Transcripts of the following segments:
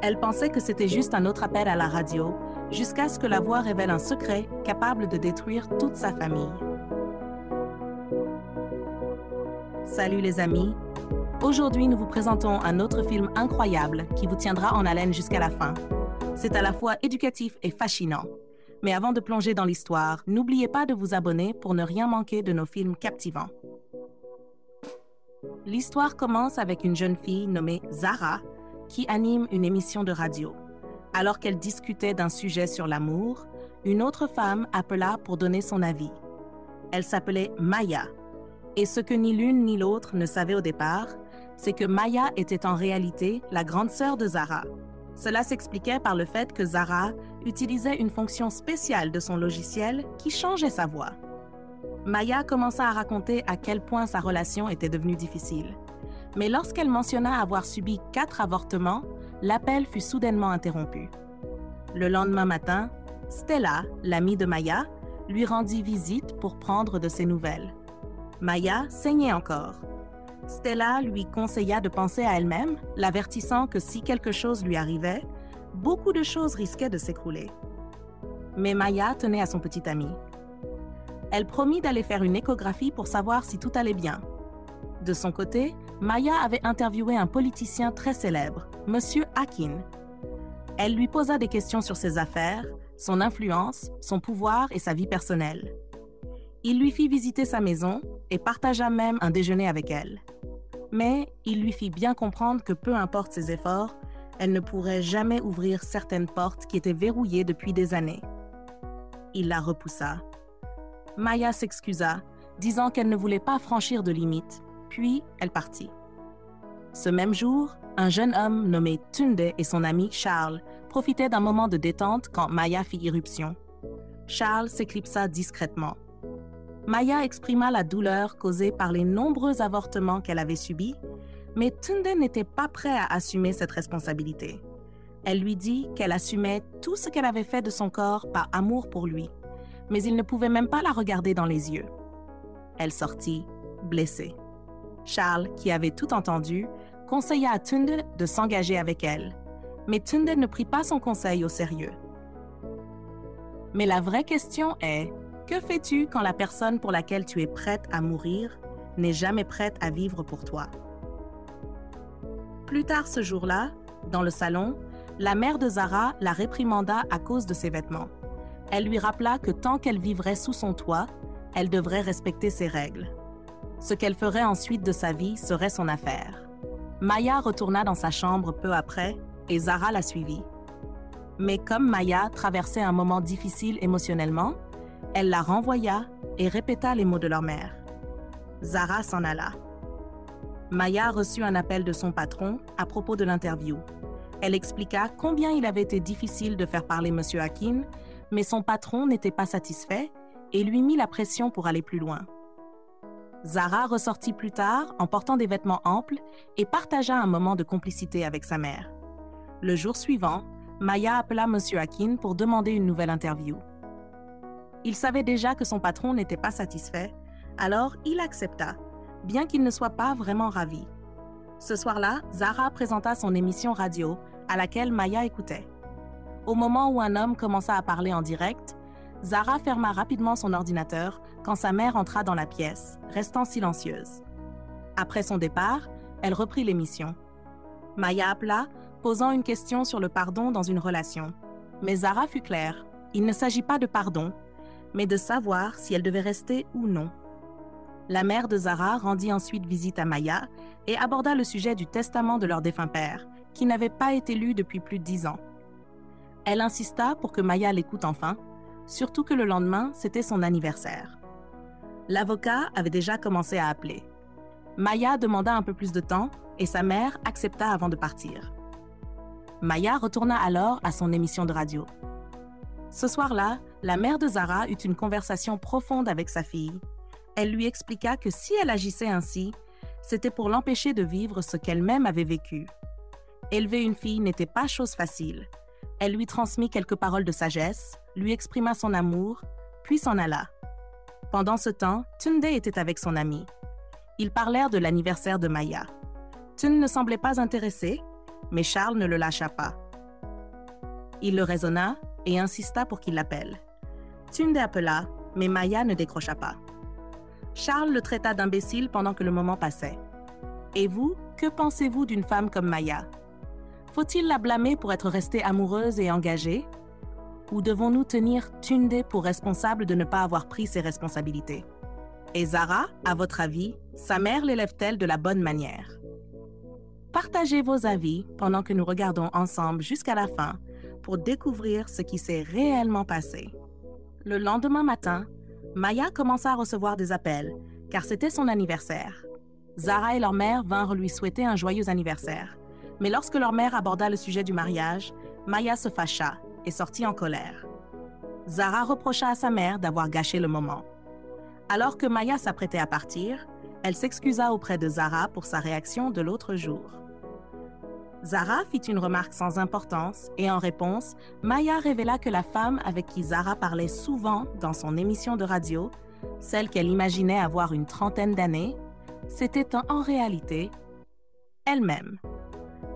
Elle pensait que c'était juste un autre appel à la radio, jusqu'à ce que la voix révèle un secret capable de détruire toute sa famille. Salut les amis! Aujourd'hui, nous vous présentons un autre film incroyable qui vous tiendra en haleine jusqu'à la fin. C'est à la fois éducatif et fascinant. Mais avant de plonger dans l'histoire, n'oubliez pas de vous abonner pour ne rien manquer de nos films captivants. L'histoire commence avec une jeune fille nommée Zara qui anime une émission de radio. Alors qu'elle discutait d'un sujet sur l'amour, une autre femme appela pour donner son avis. Elle s'appelait Maya. Et ce que ni l'une ni l'autre ne savaient au départ, c'est que Maya était en réalité la grande sœur de Zara. Cela s'expliquait par le fait que Zara utilisait une fonction spéciale de son logiciel qui changeait sa voix. Maya commença à raconter à quel point sa relation était devenue difficile. Mais lorsqu'elle mentionna avoir subi 4 avortements, l'appel fut soudainement interrompu. Le lendemain matin, Stella, l'amie de Maya, lui rendit visite pour prendre de ses nouvelles. Maya saignait encore. Stella lui conseilla de penser à elle-même, l'avertissant que si quelque chose lui arrivait, beaucoup de choses risquaient de s'écrouler. Mais Maya tenait à son petit ami. Elle promit d'aller faire une échographie pour savoir si tout allait bien. De son côté, Maya avait interviewé un politicien très célèbre, M. Akin. Elle lui posa des questions sur ses affaires, son influence, son pouvoir et sa vie personnelle. Il lui fit visiter sa maison et partagea même un déjeuner avec elle. Mais il lui fit bien comprendre que peu importe ses efforts, elle ne pourrait jamais ouvrir certaines portes qui étaient verrouillées depuis des années. Il la repoussa. Maya s'excusa, disant qu'elle ne voulait pas franchir de limite, puis elle partit. Ce même jour, un jeune homme nommé Tunde et son ami Charles profitaient d'un moment de détente quand Maya fit irruption. Charles s'éclipsa discrètement. Maya exprima la douleur causée par les nombreux avortements qu'elle avait subis, mais Tunde n'était pas prêt à assumer cette responsabilité. Elle lui dit qu'elle assumait tout ce qu'elle avait fait de son corps par amour pour lui, mais il ne pouvait même pas la regarder dans les yeux. Elle sortit, blessée. Charles, qui avait tout entendu, conseilla à Tunde de s'engager avec elle, mais Tunde ne prit pas son conseil au sérieux. Mais la vraie question est: que fais-tu quand la personne pour laquelle tu es prête à mourir n'est jamais prête à vivre pour toi? Plus tard ce jour-là, dans le salon, la mère de Zara la réprimanda à cause de ses vêtements. Elle lui rappela que tant qu'elle vivrait sous son toit, elle devrait respecter ses règles. Ce qu'elle ferait ensuite de sa vie serait son affaire. Maya retourna dans sa chambre peu après et Zara la suivit. Mais comme Maya traversait un moment difficile émotionnellement, elle la renvoya et répéta les mots de leur mère. Zara s'en alla. Maya reçut un appel de son patron à propos de l'interview. Elle expliqua combien il avait été difficile de faire parler M. Akin, mais son patron n'était pas satisfait et lui mit la pression pour aller plus loin. Zara ressortit plus tard en portant des vêtements amples et partagea un moment de complicité avec sa mère. Le jour suivant, Maya appela M. Akin pour demander une nouvelle interview. Il savait déjà que son patron n'était pas satisfait, alors il accepta, bien qu'il ne soit pas vraiment ravi. Ce soir-là, Zara présenta son émission radio, à laquelle Maya écoutait. Au moment où un homme commença à parler en direct, Zara ferma rapidement son ordinateur quand sa mère entra dans la pièce, restant silencieuse. Après son départ, elle reprit l'émission. Maya appela, posant une question sur le pardon dans une relation. Mais Zara fut claire, il ne s'agit pas de pardon, mais de savoir si elle devait rester ou non. La mère de Zara rendit ensuite visite à Maya et aborda le sujet du testament de leur défunt père, qui n'avait pas été lu depuis plus de 10 ans. Elle insista pour que Maya l'écoute enfin, surtout que le lendemain, c'était son anniversaire. L'avocat avait déjà commencé à appeler. Maya demanda un peu plus de temps et sa mère accepta avant de partir. Maya retourna alors à son émission de radio. Ce soir-là, la mère de Zara eut une conversation profonde avec sa fille. Elle lui expliqua que si elle agissait ainsi, c'était pour l'empêcher de vivre ce qu'elle-même avait vécu. Élever une fille n'était pas chose facile. Elle lui transmit quelques paroles de sagesse, lui exprima son amour, puis s'en alla. Pendant ce temps, Tunde était avec son ami. Ils parlèrent de l'anniversaire de Maya. Tunde ne semblait pas intéressé, mais Charles ne le lâcha pas. Il le raisonna et insista pour qu'il l'appelle. Tunde appela, mais Maya ne décrocha pas. Charles le traita d'imbécile pendant que le moment passait. Et vous, que pensez-vous d'une femme comme Maya? Faut-il la blâmer pour être restée amoureuse et engagée? Ou devons-nous tenir Tunde pour responsable de ne pas avoir pris ses responsabilités? Et Zara, à votre avis, sa mère l'élève-t-elle de la bonne manière? Partagez vos avis pendant que nous regardons ensemble jusqu'à la fin pour découvrir ce qui s'est réellement passé. Le lendemain matin, Maya commença à recevoir des appels, car c'était son anniversaire. Zara et leur mère vinrent lui souhaiter un joyeux anniversaire. Mais lorsque leur mère aborda le sujet du mariage, Maya se fâcha et sortit en colère. Zara reprocha à sa mère d'avoir gâché le moment. Alors que Maya s'apprêtait à partir, elle s'excusa auprès de Zara pour sa réaction de l'autre jour. Zara fit une remarque sans importance et en réponse, Maya révéla que la femme avec qui Zara parlait souvent dans son émission de radio, celle qu'elle imaginait avoir une trentaine d'années, c'était en réalité elle-même.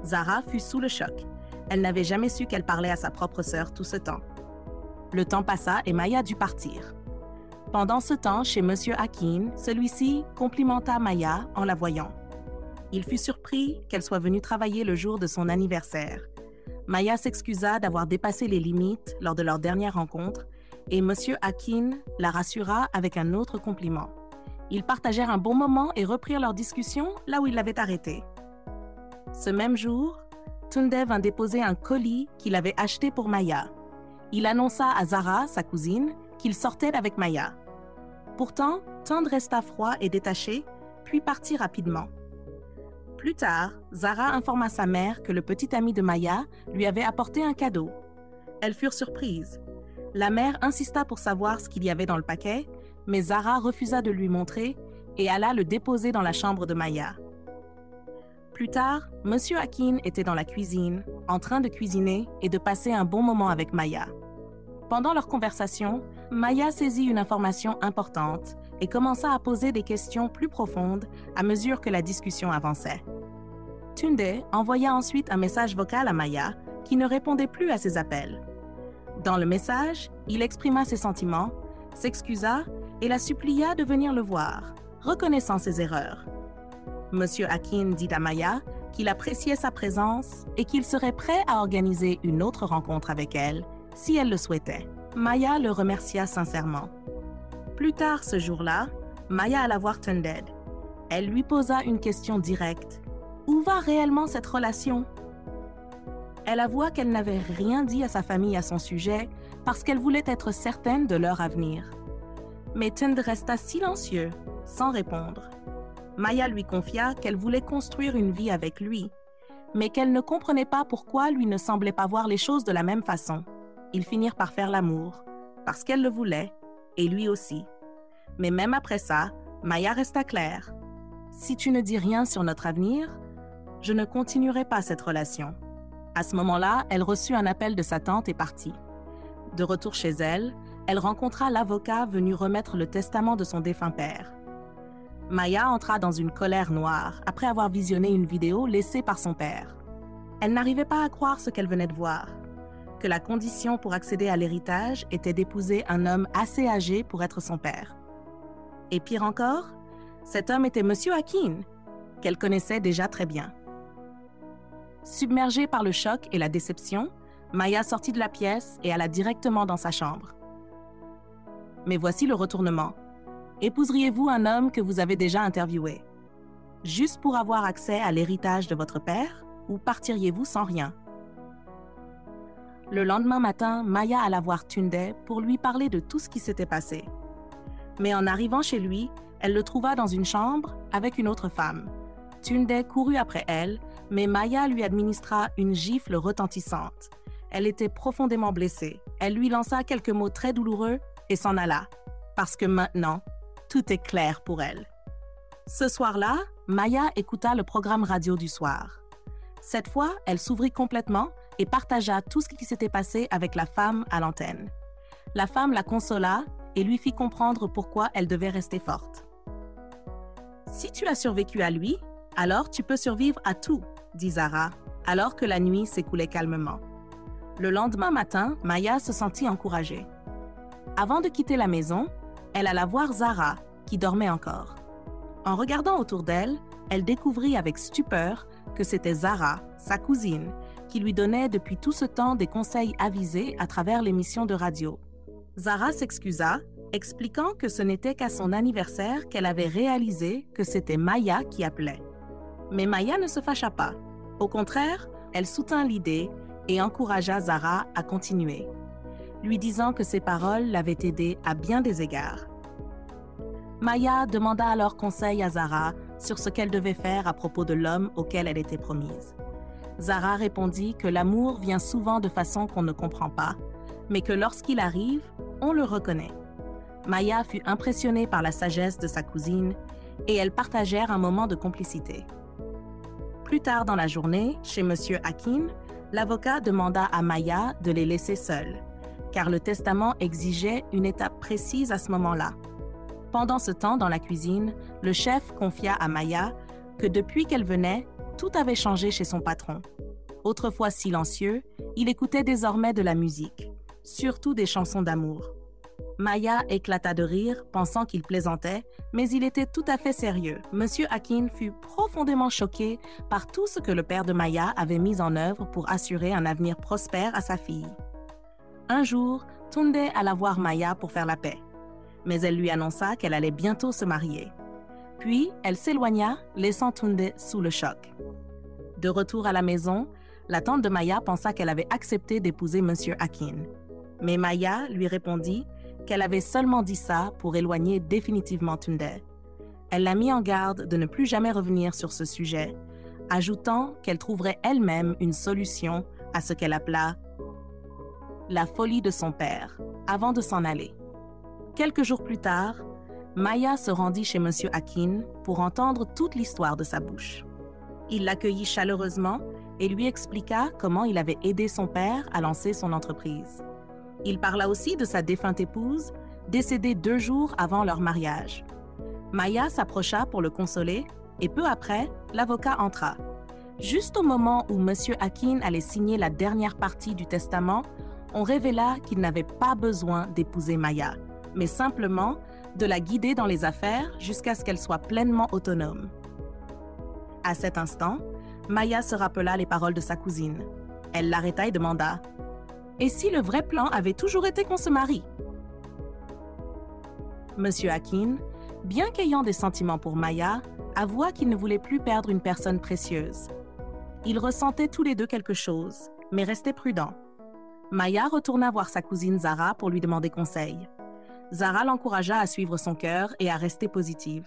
Zara fut sous le choc. Elle n'avait jamais su qu'elle parlait à sa propre sœur tout ce temps. Le temps passa et Maya dut partir. Pendant ce temps, chez M. Hakim, celui-ci complimenta Maya en la voyant. Il fut surpris qu'elle soit venue travailler le jour de son anniversaire. Maya s'excusa d'avoir dépassé les limites lors de leur dernière rencontre et M. Hakim la rassura avec un autre compliment. Ils partagèrent un bon moment et reprirent leur discussion là où ils l'avaient arrêtée. Ce même jour, Tunde vint déposer un colis qu'il avait acheté pour Maya. Il annonça à Zara, sa cousine, qu'il sortait avec Maya. Pourtant, Tunde resta froid et détaché, puis partit rapidement. Plus tard, Zara informa sa mère que le petit ami de Maya lui avait apporté un cadeau. Elles furent surprises. La mère insista pour savoir ce qu'il y avait dans le paquet, mais Zara refusa de lui montrer et alla le déposer dans la chambre de Maya. Plus tard, M. Hakim était dans la cuisine, en train de cuisiner et de passer un bon moment avec Maya. Pendant leur conversation, Maya saisit une information importante et commença à poser des questions plus profondes à mesure que la discussion avançait. Tunde envoya ensuite un message vocal à Maya qui ne répondait plus à ses appels. Dans le message, il exprima ses sentiments, s'excusa et la supplia de venir le voir, reconnaissant ses erreurs. M. Hakim dit à Maya qu'il appréciait sa présence et qu'il serait prêt à organiser une autre rencontre avec elle si elle le souhaitait. Maya le remercia sincèrement. Plus tard ce jour-là, Maya alla voir Tunde. Elle lui posa une question directe. Où va réellement cette relation? Elle avoua qu'elle n'avait rien dit à sa famille à son sujet parce qu'elle voulait être certaine de leur avenir. Mais Tunde resta silencieux, sans répondre. Maya lui confia qu'elle voulait construire une vie avec lui, mais qu'elle ne comprenait pas pourquoi lui ne semblait pas voir les choses de la même façon. Ils finirent par faire l'amour, parce qu'elle le voulait, et lui aussi. Mais même après ça, Maya resta claire. Si tu ne dis rien sur notre avenir, je ne continuerai pas cette relation. À ce moment-là, elle reçut un appel de sa tante et partit. De retour chez elle, elle rencontra l'avocat venu remettre le testament de son défunt père. Maya entra dans une colère noire après avoir visionné une vidéo laissée par son père. Elle n'arrivait pas à croire ce qu'elle venait de voir, que la condition pour accéder à l'héritage était d'épouser un homme assez âgé pour être son père. Et pire encore, cet homme était M. Hakim, qu'elle connaissait déjà très bien. Submergée par le choc et la déception, Maya sortit de la pièce et alla directement dans sa chambre. Mais voici le retournement. Épouseriez-vous un homme que vous avez déjà interviewé? Juste pour avoir accès à l'héritage de votre père ou partiriez-vous sans rien? Le lendemain matin, Maya alla voir Tunde pour lui parler de tout ce qui s'était passé. Mais en arrivant chez lui, elle le trouva dans une chambre avec une autre femme. Tunde courut après elle, mais Maya lui administra une gifle retentissante. Elle était profondément blessée. Elle lui lança quelques mots très douloureux et s'en alla, parce que maintenant, tout est clair pour elle. Ce soir-là, Maya écouta le programme radio du soir. Cette fois, elle s'ouvrit complètement et partagea tout ce qui s'était passé avec la femme à l'antenne. La femme la consola et lui fit comprendre pourquoi elle devait rester forte. « Si tu as survécu à lui, alors tu peux survivre à tout, » dit Zara, alors que la nuit s'écoulait calmement. Le lendemain matin, Maya se sentit encouragée. Avant de quitter la maison, elle alla voir Zara, qui dormait encore. En regardant autour d'elle, elle découvrit avec stupeur que c'était Zara, sa cousine, qui lui donnait depuis tout ce temps des conseils avisés à travers l'émission de radio. Zara s'excusa, expliquant que ce n'était qu'à son anniversaire qu'elle avait réalisé que c'était Maya qui appelait. Mais Maya ne se fâcha pas. Au contraire, elle soutint l'idée et encouragea Zara à continuer, lui disant que ses paroles l'avaient aidée à bien des égards. Maya demanda alors conseil à Zara sur ce qu'elle devait faire à propos de l'homme auquel elle était promise. Zara répondit que l'amour vient souvent de façon qu'on ne comprend pas, mais que lorsqu'il arrive, on le reconnaît. Maya fut impressionnée par la sagesse de sa cousine et elles partagèrent un moment de complicité. Plus tard dans la journée, chez M. Akin, l'avocat demanda à Maya de les laisser seuls, car le testament exigeait une étape précise à ce moment-là. Pendant ce temps, dans la cuisine, le chef confia à Maya que depuis qu'elle venait, tout avait changé chez son patron. Autrefois silencieux, il écoutait désormais de la musique, surtout des chansons d'amour. Maya éclata de rire, pensant qu'il plaisantait, mais il était tout à fait sérieux. Monsieur Akin fut profondément choqué par tout ce que le père de Maya avait mis en œuvre pour assurer un avenir prospère à sa fille. Un jour, Tunde alla voir Maya pour faire la paix, mais elle lui annonça qu'elle allait bientôt se marier. Puis, elle s'éloigna, laissant Tunde sous le choc. De retour à la maison, la tante de Maya pensa qu'elle avait accepté d'épouser Monsieur Akin. Mais Maya lui répondit qu'elle avait seulement dit ça pour éloigner définitivement Tunde. Elle l'a mis en garde de ne plus jamais revenir sur ce sujet, ajoutant qu'elle trouverait elle-même une solution à ce qu'elle appela la folie de son père, avant de s'en aller. Quelques jours plus tard, Maya se rendit chez M. Akin pour entendre toute l'histoire de sa bouche. Il l'accueillit chaleureusement et lui expliqua comment il avait aidé son père à lancer son entreprise. Il parla aussi de sa défunte épouse, décédée 2 jours avant leur mariage. Maya s'approcha pour le consoler et peu après, l'avocat entra. Juste au moment où M. Akin allait signer la dernière partie du testament, on révéla qu'il n'avait pas besoin d'épouser Maya, mais simplement de la guider dans les affaires jusqu'à ce qu'elle soit pleinement autonome. À cet instant, Maya se rappela les paroles de sa cousine. Elle l'arrêta et demanda « Et si le vrai plan avait toujours été qu'on se marie ?» Monsieur Akin, bien qu'ayant des sentiments pour Maya, avoua qu'il ne voulait plus perdre une personne précieuse. Ils ressentaient tous les deux quelque chose, mais restaient prudents. Maya retourna voir sa cousine Zara pour lui demander conseil. Zara l'encouragea à suivre son cœur et à rester positive.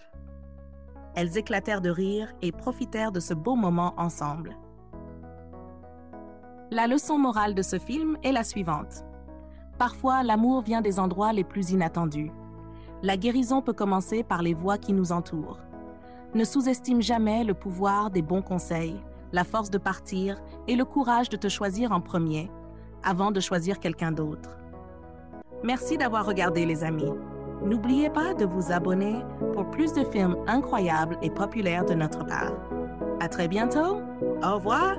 Elles éclatèrent de rire et profitèrent de ce beau moment ensemble. La leçon morale de ce film est la suivante. Parfois, l'amour vient des endroits les plus inattendus. La guérison peut commencer par les voies qui nous entourent. Ne sous-estime jamais le pouvoir des bons conseils, la force de partir et le courage de te choisir en premier, avant de choisir quelqu'un d'autre. Merci d'avoir regardé, les amis. N'oubliez pas de vous abonner pour plus de films incroyables et populaires de notre part. À très bientôt. Au revoir.